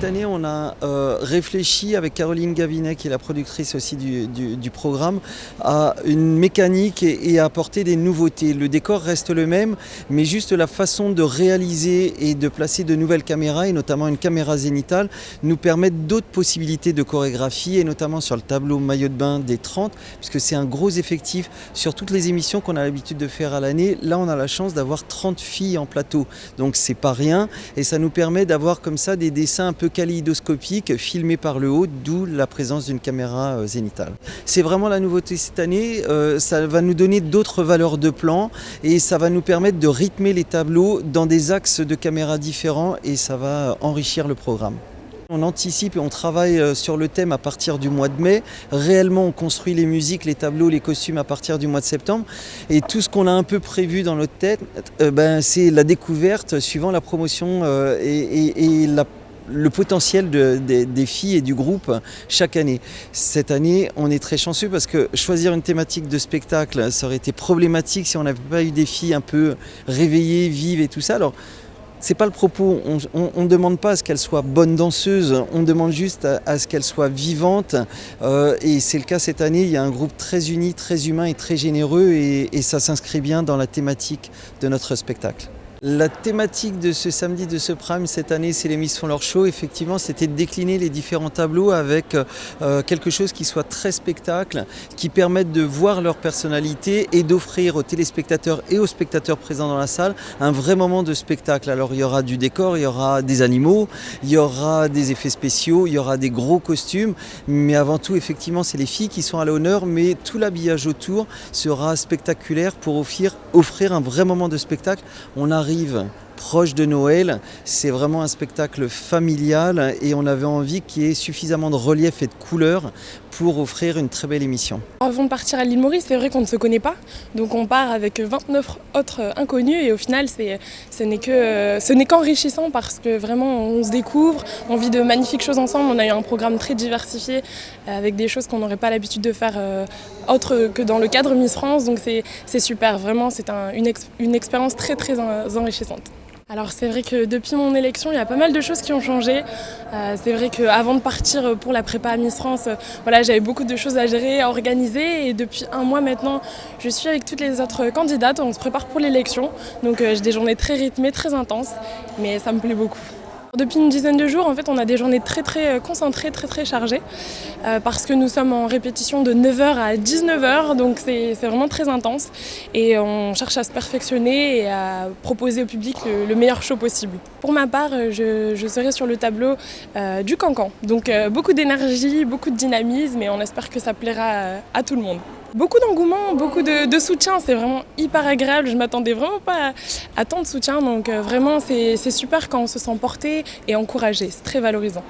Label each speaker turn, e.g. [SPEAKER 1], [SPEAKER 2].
[SPEAKER 1] cette année, on a réfléchi avec Caroline Gavinet, qui est la productrice aussi du programme, à une mécanique et à apporter des nouveautés. Le décor reste le même, mais juste la façon de réaliser et de placer de nouvelles caméras, et notamment une caméra zénitale, nous permettent d'autres possibilités de chorégraphie, et notamment sur le tableau maillot de bain des 30, puisque c'est un gros effectif sur toutes les émissions qu'on a l'habitude de faire à l'année. Là, on a la chance d'avoir 30 filles en plateau, donc c'est pas rien, et ça nous permet d'avoir comme ça des dessins un peu kaléidoscopiques filmés par le haut, d'où la présence d'une caméra zénitale. C'est vraiment la nouveauté cette année, ça va nous donner d'autres valeurs de plan et ça va nous permettre de rythmer les tableaux dans des axes de caméra différents et ça va enrichir le programme. On anticipe et on travaille sur le thème à partir du mois de mai. Réellement, on construit les musiques, les tableaux, les costumes à partir du mois de septembre. Et tout ce qu'on a un peu prévu dans notre tête, c'est la découverte suivant la promotion et le potentiel des filles et du groupe chaque année. Cette année, on est très chanceux parce que choisir une thématique de spectacle, ça aurait été problématique si on n'avait pas eu des filles un peu réveillées, vives et tout ça. Alors, c'est pas le propos, on ne demande pas à ce qu'elle soit bonne danseuse, on demande juste à ce qu'elle soit vivante et c'est le cas cette année, il y a un groupe très uni, très humain et très généreux et ça s'inscrit bien dans la thématique de notre spectacle. La thématique de ce samedi de ce prime cette année, c'est les Miss font leur show. Effectivement, c'était de décliner les différents tableaux avec quelque chose qui soit très spectacle, qui permette de voir leur personnalité et d'offrir aux téléspectateurs et aux spectateurs présents dans la salle un vrai moment de spectacle. Alors il y aura du décor, il y aura des animaux, il y aura des effets spéciaux, il y aura des gros costumes, mais avant tout, effectivement, c'est les filles qui sont à l'honneur, mais tout l'habillage autour sera spectaculaire pour offrir un vrai moment de spectacle. On arrive proche de Noël, c'est vraiment un spectacle familial et on avait envie qu'il y ait suffisamment de relief et de couleurs pour offrir une très belle émission.
[SPEAKER 2] Avant de partir à l'île Maurice, c'est vrai qu'on ne se connaît pas, donc on part avec 29 autres inconnus et au final ce n'est qu'enrichissant parce que vraiment on se découvre, on vit de magnifiques choses ensemble, on a eu un programme très diversifié avec des choses qu'on n'aurait pas l'habitude de faire autre que dans le cadre Miss France, donc c'est super, vraiment c'est une expérience très très enrichissante. Alors c'est vrai que depuis mon élection, il y a pas mal de choses qui ont changé. C'est vrai qu'avant de partir pour la prépa à Miss France, j'avais beaucoup de choses à gérer, à organiser. Et depuis un mois maintenant, je suis avec toutes les autres candidates. On se prépare pour l'élection. Donc j'ai des journées très rythmées, très intenses. Mais ça me plaît beaucoup. Depuis une dizaine de jours, en fait, on a des journées très très concentrées, très très chargées parce que nous sommes en répétition de 9h à 19h, donc c'est vraiment très intense et on cherche à se perfectionner et à proposer au public le meilleur show possible. Pour ma part, je serai sur le tableau du Cancan, donc beaucoup d'énergie, beaucoup de dynamisme et on espère que ça plaira à tout le monde. Beaucoup d'engouement, beaucoup de soutien, c'est vraiment hyper agréable, je ne m'attendais vraiment pas à tant de soutien, donc vraiment c'est super quand on se sent porté et encouragé, c'est très valorisant.